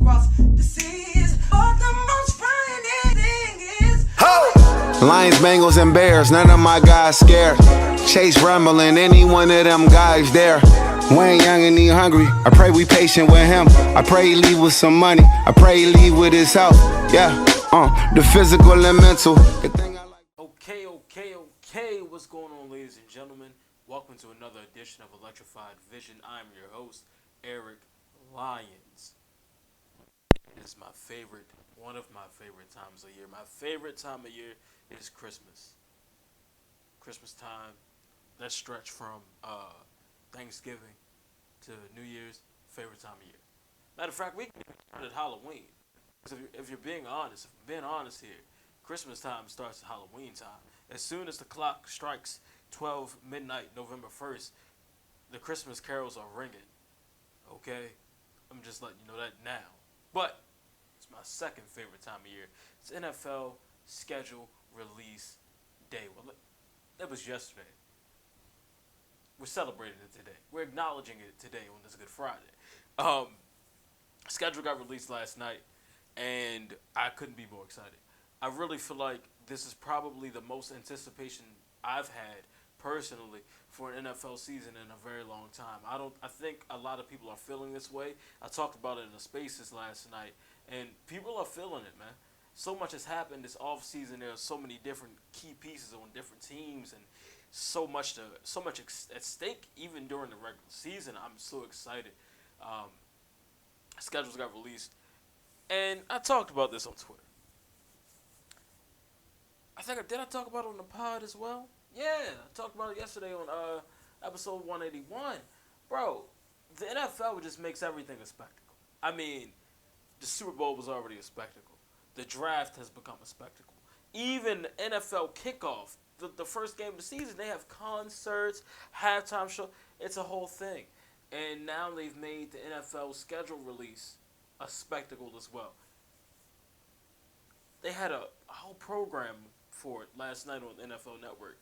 across the seas. But the most frightening thing is Lions, Bengals, and Bears, none of my guys scared. Chase rumbling, any one of them guys there. Wayne young and he hungry, I pray we patient with him. I pray he leave with some money, I pray he leave with his health. Yeah, the physical and mental. Okay, what's going on, ladies and gentlemen? Welcome to another edition of Electrified Vision. I'm your host, Eric Lyons. It is one of my favorite times of year. My favorite time of year is Christmas. Christmas time, that stretch from Thanksgiving to New Year's, favorite time of year. Matter of fact, we can start at Halloween. If you're being honest, here, Christmas time starts at Halloween time. As soon as the clock strikes 12 midnight, November 1st, the Christmas carols are ringing. Okay? I'm just letting you know that now. But it's my second favorite time of year. It's NFL schedule release day. Well, that was yesterday. We're celebrating it today. We're acknowledging it today on this Good Friday. Schedule got released last night, and I couldn't be more excited. I really feel like this is probably the most anticipation I've had personally for an NFL season in a very long time. I think a lot of people are feeling this way. I talked about it in the Spaces last night, and people are feeling it, man. So much has happened this off season. There's so many different key pieces on different teams, and so much at stake even during the regular season. I'm so excited. Schedules got released, and I talked about this on Twitter. Did I talk about it on the pod as well? Yeah, I talked about it yesterday on episode 181. Bro, the NFL just makes everything a spectacle. I mean, the Super Bowl was already a spectacle. The draft has become a spectacle. Even NFL kickoff, the first game of the season, they have concerts, halftime show. It's a whole thing. And now they've made the NFL schedule release a spectacle as well. They had a whole program for it last night on NFL Network.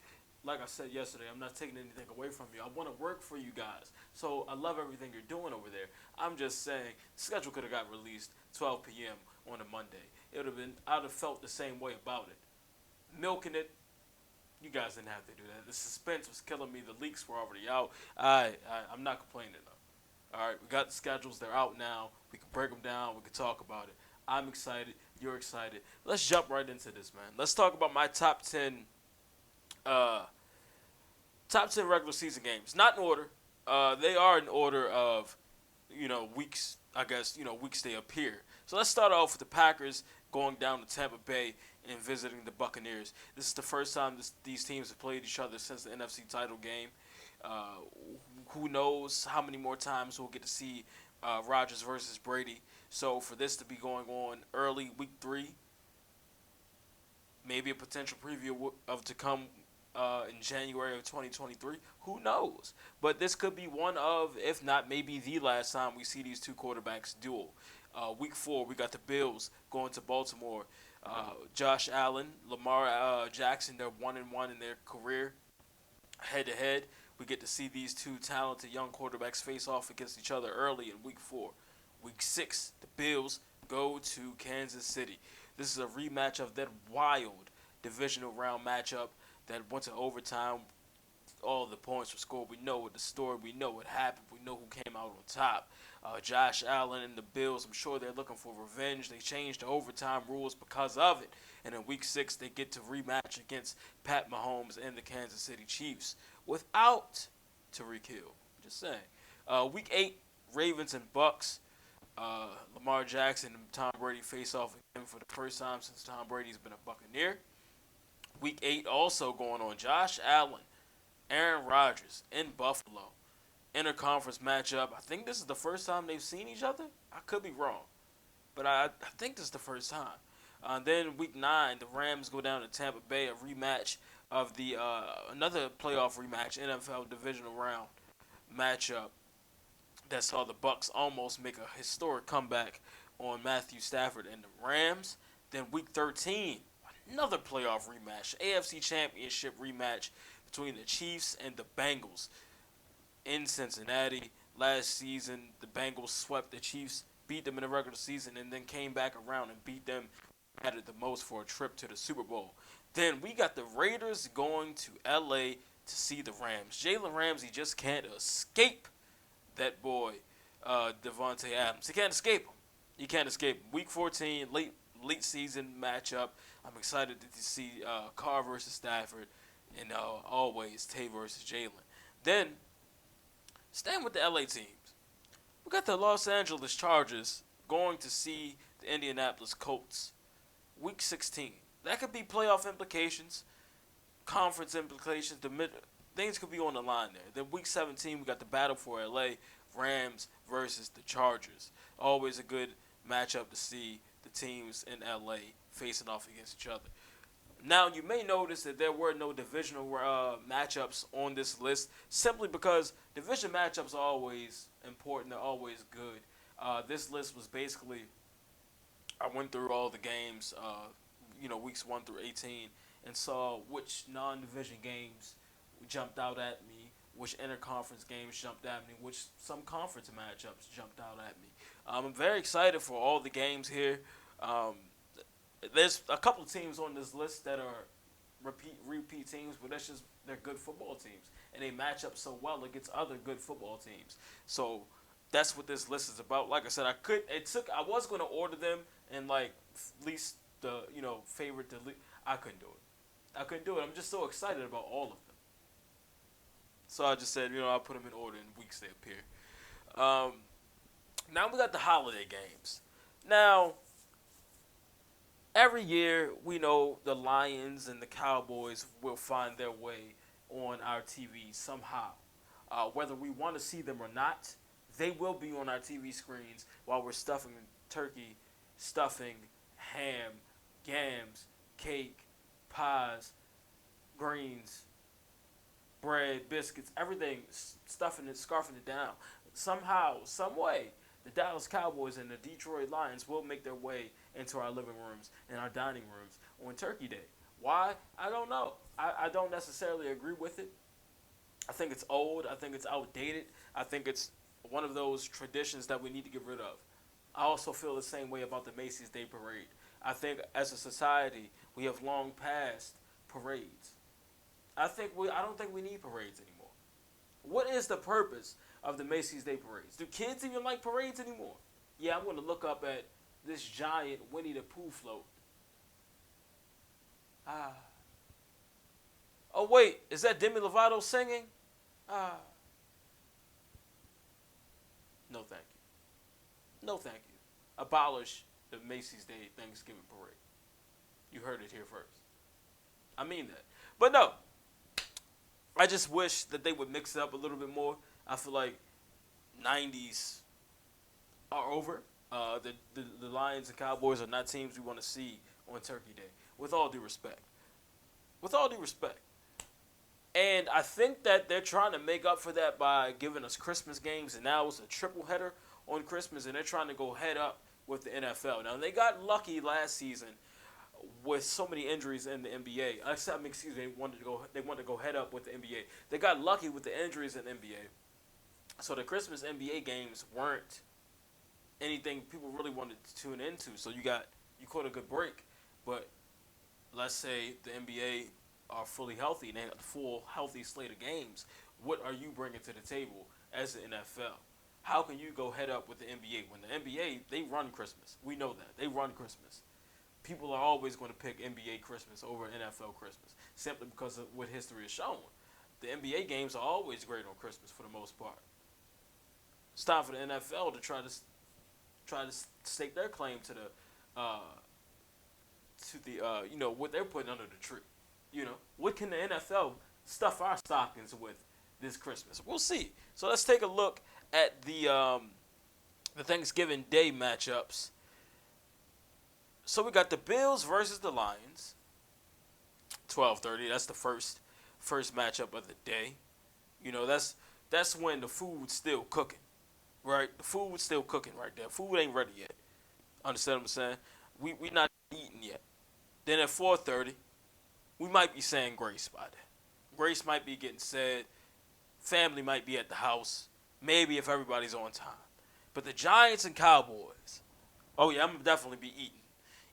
Like I said yesterday, I'm not taking anything away from you. I want to work for you guys. So I love everything you're doing over there. I'm just saying, the schedule could have got released 12 p.m. on a Monday. I'd have felt the same way about it. Milking it, you guys didn't have to do that. The suspense was killing me. The leaks were already out. I'm not complaining, though. All right, we got the schedules. They're out now. We can break them down. We can talk about it. I'm excited. You're excited. Let's jump right into this, man. Let's talk about my top 10 regular season games. Not in order. They are in order of, weeks, I guess, weeks they appear. So let's start off with the Packers going down to Tampa Bay and visiting the Buccaneers. This is the first time these teams have played each other since the NFC title game. Who knows how many more times we'll get to see Rodgers versus Brady. So for this to be going on early, week 3, maybe a potential preview of to come in January of 2023, who knows? But this could be one of, if not maybe the last time we see these two quarterbacks duel. Week 4, we got the Bills going to Baltimore. Josh Allen, Lamar Jackson, they're 1-1 in their career. Head-to-head, we get to see these two talented young quarterbacks face off against each other early in Week 4. Week 6, the Bills go to Kansas City. This is a rematch of that wild divisional round matchup that went to overtime. All the points were scored. We know what the story. We know what happened. We know who came out on top. Josh Allen and the Bills, I'm sure they're looking for revenge. They changed the overtime rules because of it. And in Week 6, they get to rematch against Pat Mahomes and the Kansas City Chiefs without Tyreek Hill. Just saying. Week 8, Ravens and Bucks. Lamar Jackson and Tom Brady face off again for the first time since Tom Brady's been a Buccaneer. Week 8 also going on. Josh Allen, Aaron Rodgers in Buffalo. Interconference matchup. I think this is the first time they've seen each other. I could be wrong, but I think this is the first time. Then Week 9, the Rams go down to Tampa Bay, a rematch of the another playoff rematch, NFL divisional round matchup that saw the Bucks almost make a historic comeback on Matthew Stafford and the Rams. Then Week 13, another playoff rematch, AFC Championship rematch between the Chiefs and the Bengals in Cincinnati. Last season, the Bengals swept the Chiefs, beat them in the regular season, and then came back around and beat them, mattered the most for a trip to the Super Bowl. Then we got the Raiders going to LA to see the Rams. Jalen Ramsey just can't escape that boy, Devontae Adams. He can't escape him. He can't escape him. Week 14, late season matchup. I'm excited to see Carr versus Stafford, and always Tay versus Jalen. Then, staying with the LA teams, we got the Los Angeles Chargers going to see the Indianapolis Colts. Week 16. That could be playoff implications, conference implications. Things could be on the line there. Then week 17, we got the battle for LA, Rams versus the Chargers. Always a good matchup to see the teams in LA facing off against each other. Now, you may notice that there were no divisional matchups on this list simply because division matchups are always important. They're always good. This list was basically, I went through all the games, weeks 1 through 18, and saw which non-division games jumped out at me, which interconference games jumped at me, which some conference matchups jumped out at me. I'm very excited for all the games here. There's a couple of teams on this list that are repeat teams, but they're good football teams, and they match up so well against other good football teams. So that's what this list is about. Like I said, I was going to order them and least the favorite to least. I couldn't do it. I'm just so excited about all of them. So I just said, I'll put them in order in weeks they appear. Now we got the holiday games. Now, every year we know the Lions and the Cowboys will find their way on our TV somehow. Whether we want to see them or not, they will be on our TV screens while we're stuffing turkey, stuffing, ham, yams, cake, pies, greens, bread, biscuits, everything, stuffing it, scarfing it down. Somehow, some way, the Dallas Cowboys and the Detroit Lions will make their way into our living rooms and our dining rooms on Turkey Day. Why? I don't know. I don't necessarily agree with it. I think it's old. I think it's outdated. I think it's one of those traditions that we need to get rid of. I also feel the same way about the Macy's Day Parade. I think as a society, we have long passed parades. I don't think we need parades anymore. What is the purpose of the Macy's Day Parades? Do kids even like parades anymore? Yeah, I'm going to look up at this giant Winnie the Pooh float. Oh, wait, is that Demi Lovato singing? No, thank you. No, thank you. Abolish the Macy's Day Thanksgiving Parade. You heard it here first. I mean that. But no, I just wish that they would mix it up a little bit more. I feel like 90s are over. The Lions and Cowboys are not teams we want to see on Turkey Day, with all due respect. With all due respect. And I think that they're trying to make up for that by giving us Christmas games, and now it's a triple header on Christmas, and they're trying to go head up with the NFL. Now, they got lucky last season with so many injuries in the NBA. They wanted to go head up with the NBA. They got lucky with the injuries in the NBA. So the Christmas NBA games weren't anything people really wanted to tune into. So you caught a good break. But let's say the NBA are fully healthy and they have a full healthy slate of games. What are you bringing to the table as the NFL? How can you go head up with the NBA when the NBA, they run Christmas? We know that. They run Christmas. People are always going to pick NBA Christmas over NFL Christmas simply because of what history has shown. The NBA games are always great on Christmas for the most part. It's time for the NFL to try to stake their claim to the what they're putting under the tree. What can the NFL stuff our stockings with this Christmas? We'll see. So let's take a look at the Thanksgiving Day matchups. So we got the Bills versus the Lions. 12:30. That's the first matchup of the day. That's when the food's still cooking, right? The food's still cooking right there. Food ain't ready yet. Understand what I'm saying? We not eating yet. Then at 4:30, we might be saying grace by then. Grace might be getting said. Family might be at the house. Maybe if everybody's on time. But the Giants and Cowboys, Oh yeah, I'm gonna definitely be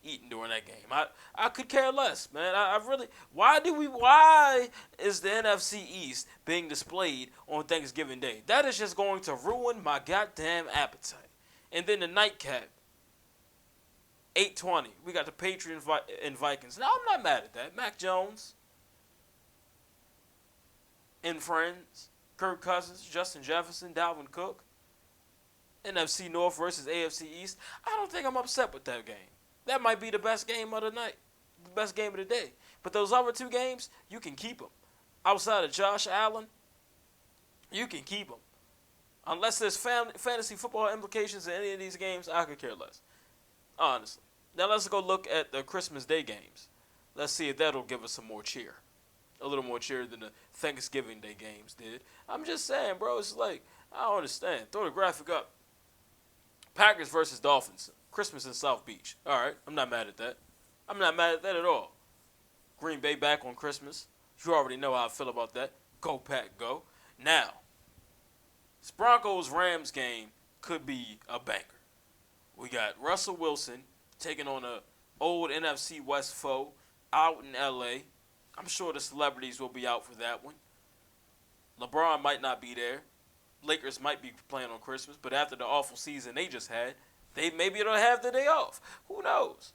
eating during that game. I could care less, man. I really why is the NFC East being displayed on Thanksgiving Day? That is just going to ruin my goddamn appetite. And then the nightcap, 8:20. We got the Patriots and Vikings. Now I'm not mad at that. Mac Jones and friends, Kirk Cousins, Justin Jefferson, Dalvin Cook. NFC North versus AFC East. I don't think I'm upset with that game. That might be the best game of the night, the best game of the day. But those other two games, you can keep them. Outside of Josh Allen, you can keep them. Unless there's fantasy football implications in any of these games, I could care less. Honestly. Now let's go look at the Christmas Day games. Let's see if that'll give us some more cheer. A little more cheer than the Thanksgiving Day games did. I'm just saying, bro, it's like, I don't understand. Throw the graphic up. Packers versus Dolphins. Christmas in South Beach. All right, I'm not mad at that. I'm not mad at that at all. Green Bay back on Christmas. You already know how I feel about that. Go Pack, go. Now, this Broncos-Rams game could be a banger. We got Russell Wilson taking on a old NFC West foe out in L.A. I'm sure the celebrities will be out for that one. LeBron might not be there. Lakers might be playing on Christmas, but after the awful season they just had, maybe they'll have the day off. Who knows?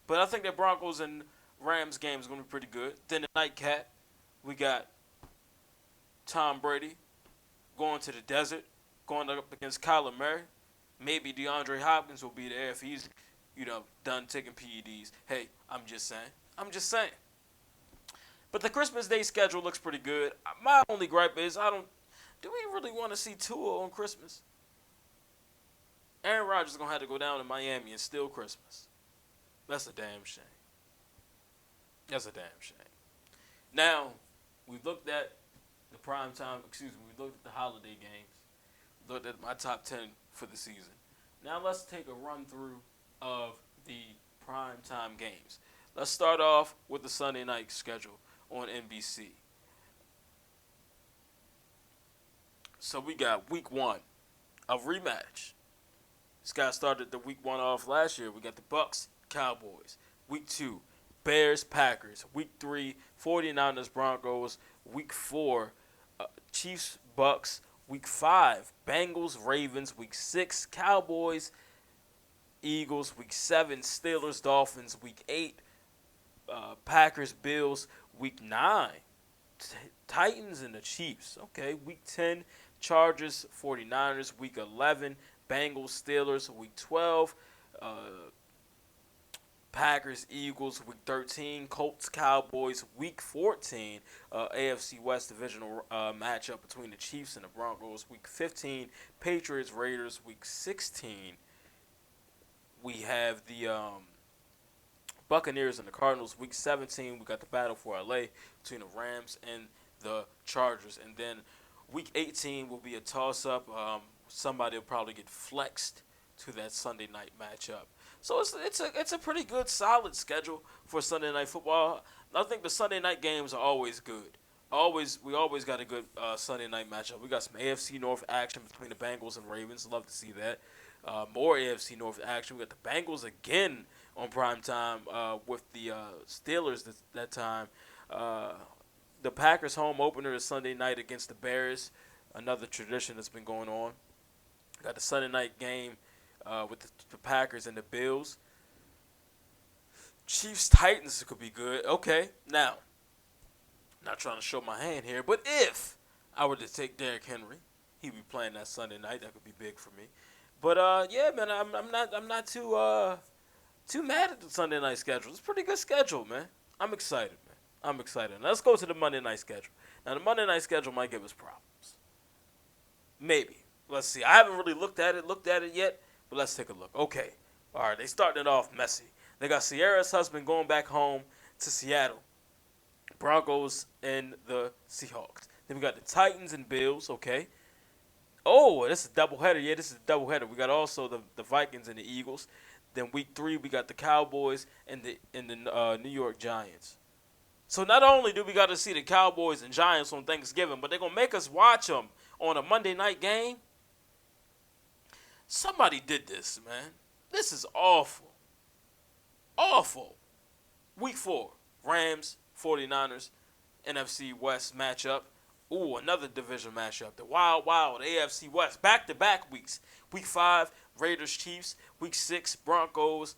But I think that Broncos and Rams game is going to be pretty good. Then the nightcap, we got Tom Brady going to the desert, going up against Kyler Murray. Maybe DeAndre Hopkins will be there if he's, done taking PEDs. Hey, I'm just saying. But the Christmas Day schedule looks pretty good. My only gripe is do we really want to see Tua on Christmas? Aaron Rodgers is going to have to go down to Miami and steal Christmas. That's a damn shame. Now, we looked at the we looked at the holiday games. We looked at my top 10 for the season. Now let's take a run through of the primetime games. Let's start off with the Sunday night schedule on NBC. So we got week 1, a rematch. This guy started the week 1 off last year. We got the Bucks, Cowboys. Week 2, Bears, Packers. Week 3, 49ers, Broncos. Week 4, Chiefs, Bucks. Week 5, Bengals, Ravens. Week 6, Cowboys, Eagles. Week 7, Steelers, Dolphins. Week 8, Packers, Bills. Week 9, Titans and the Chiefs. Okay, Week 10, Chargers, 49ers. Week 11, Bengals, Steelers. Week 12, Packers, Eagles. Week 13, Colts, Cowboys. Week 14, AFC West divisional matchup between the Chiefs and the Broncos. Week 15, Patriots, Raiders. Week 16, we have the Buccaneers and the Cardinals. Week 17, we got the battle for LA between the Rams and the Chargers. And then week 18 will be a toss-up. Somebody will probably get flexed to that Sunday night matchup. So it's a pretty good, solid schedule for Sunday night football. I think the Sunday night games are always good. We always got a good Sunday night matchup. We got some AFC North action between the Bengals and Ravens. Love to see that. More AFC North action. We got the Bengals again on primetime with the Steelers that time. The Packers home opener is Sunday night against the Bears. Another tradition that's been going on. Got the Sunday night game with the Packers and the Bills. Chiefs Titans could be good. Okay, now, not trying to show my hand here, but if I were to take Derrick Henry, he'd be playing that Sunday night. That could be big for me. But yeah, man, I'm not too mad at the Sunday night schedule. It's a pretty good schedule, man. I'm excited, man. Now, let's go to the Monday night schedule. Now, the Monday night schedule might give us problems. Maybe. Let's see. I haven't really looked at it yet, but let's take a look. Okay. All right, they starting it off messy. They got Sierra's husband going back home to Seattle. Broncos and the Seahawks. Then we got the Titans and Bills, okay. Oh, this is a doubleheader. Yeah, this is a doubleheader. We got also the Vikings and the Eagles. Then week 3, we got the Cowboys and the New York Giants. So not only do we got to see the Cowboys and Giants on Thanksgiving, but they're going to make us watch them on a Monday night game. Somebody did this, man. This is awful. Awful. Week 4, Rams, 49ers, NFC West matchup. Ooh, another division matchup. The Wild Wild AFC West. Back-to-back weeks. Week 5, Raiders, Chiefs. Week 6, Broncos,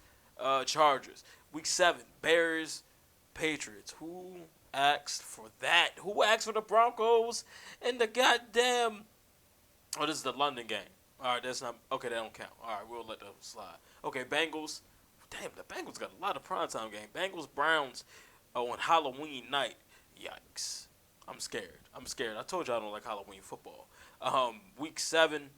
Chargers. Week 7, Bears, Patriots. Who asked for that? Who asked for the Broncos and the goddamn... Oh, this is the London game. All right, that's not... Okay, that don't count. All right, we'll let that slide. Okay, Bengals. Damn, the Bengals got a lot of primetime game. Bengals, Browns on Halloween night. Yikes. I'm scared. I told you I don't like Halloween football. Week 7,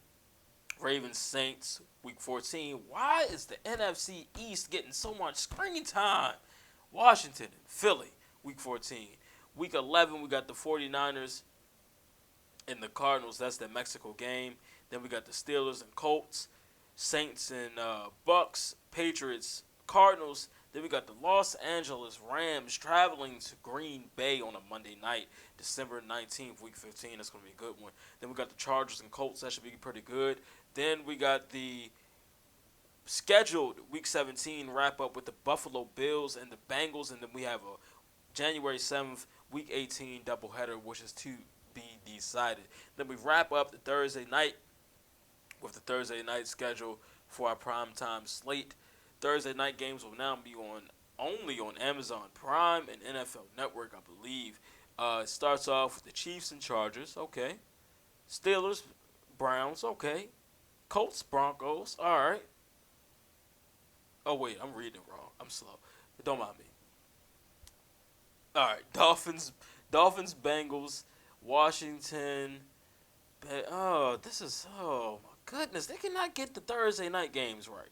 Ravens, Saints. Week 14. Why is the NFC East getting so much screen time? Washington and Philly, week 14. Week 11, we got the 49ers and the Cardinals. That's the Mexico game. Then we got the Steelers and Colts, Saints and Bucks, Patriots, Cardinals. Then we got the Los Angeles Rams traveling to Green Bay on a Monday night, December 19th, week 15. That's going to be a good one. Then we got the Chargers and Colts. That should be pretty good. Then we got the scheduled week 17 wrap up with the Buffalo Bills and the Bengals. And then we have a January 7th, week 18 doubleheader, which is to be decided. Then we wrap up the Thursday night with the Thursday night schedule for our primetime slate. Thursday night games will now be only on Amazon Prime and NFL Network, I believe. It starts off with the Chiefs and Chargers, okay. Steelers, Browns, okay. Colts, Broncos, all right. Oh, wait, I'm reading it wrong. I'm slow. Don't mind me. All right, Dolphins, Bengals, Washington. Oh, my goodness. They cannot get the Thursday night games right.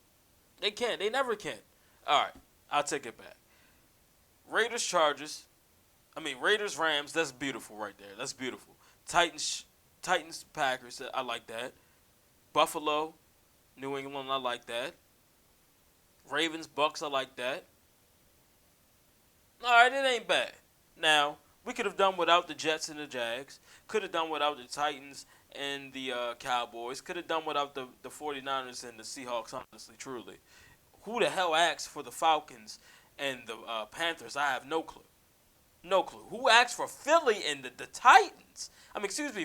They can't. They never can. All right, I'll take it back. Raiders, Rams. That's beautiful right there. That's beautiful. Titans, Packers. I like that. Buffalo, New England. I like that. Ravens, Bucks. I like that. All right, it ain't bad. Now, we could have done without the Jets and the Jags. Could have done without the Titans and the Cowboys. Could have done without the 49ers and the Seahawks, honestly, truly. Who the hell asked for the Falcons and the Panthers? I have no clue. No clue. Who asked for Philly and the Titans?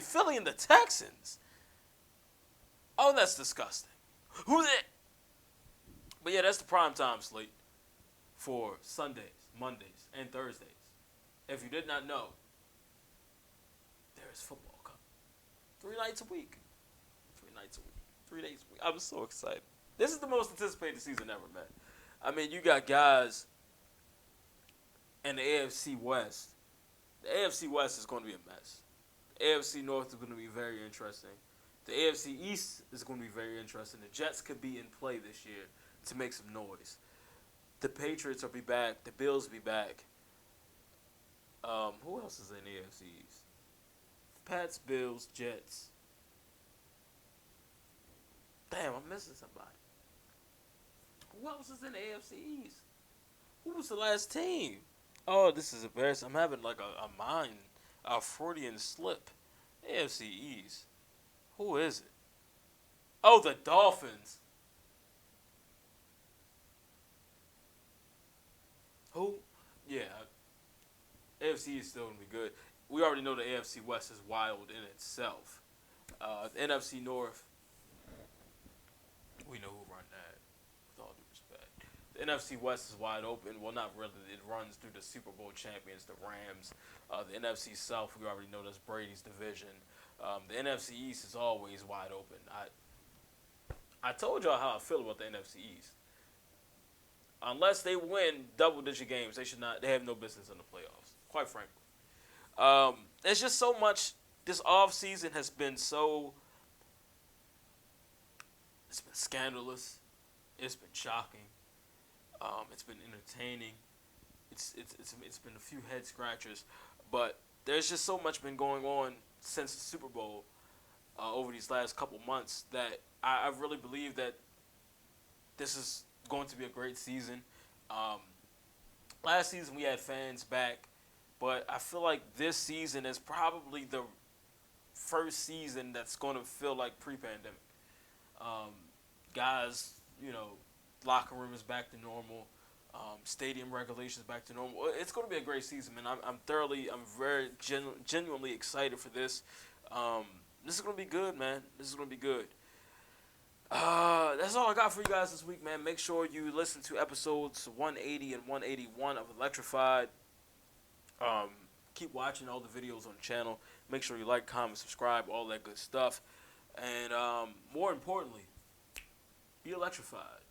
Philly and the Texans. Oh, that's disgusting. Who that? But yeah, that's the primetime slate for Sundays, Mondays, and Thursdays. If you did not know, there is football coming. 3 nights a week. 3 nights a week. 3 days a week. I'm so excited. This is the most anticipated season ever, man. I mean, you got guys in the AFC West. The AFC West is going to be a mess. The AFC North is going to be very interesting. The AFC East is going to be very interesting. The Jets could be in play this year to make some noise. The Patriots will be back. The Bills will be back. Who else is in the AFC East? Pats, Bills, Jets. Damn, I'm missing somebody. Who else is in the AFC East? Who was the last team? Oh, this is embarrassing. I'm having like a Freudian slip. AFC East. Who is it? Oh, the Dolphins. Who? Yeah. AFC is still going to be good. We already know the AFC West is wild in itself. The NFC North, we know who run that, with all due respect. The NFC West is wide open. Well, not really. It runs through the Super Bowl champions, the Rams. The NFC South, we already know that's Brady's division. The NFC East is always wide open. I told y'all how I feel about the NFC East. Unless they win double-digit games, they have no business in the playoffs, quite frankly. There's just so much. This offseason has been so... It's been scandalous. It's been shocking. It's been entertaining. It's been a few head scratchers. But there's just so much been going on since the Super Bowl over these last couple months that I really believe that this is going to be a great season. Last season we had fans back, but I feel like this season is probably the first season that's going to feel like pre-pandemic. Guys, Locker room is back to normal. Stadium regulations back to normal. It's going to be a great season, man. I'm very genuinely excited for this. This is going to be good, man. This is going to be good. That's all I got for you guys this week, man. Make sure you listen to episodes 180 and 181 of Electrified. Keep watching all the videos on the channel. Make sure you like, comment, subscribe, all that good stuff. And more importantly, be electrified.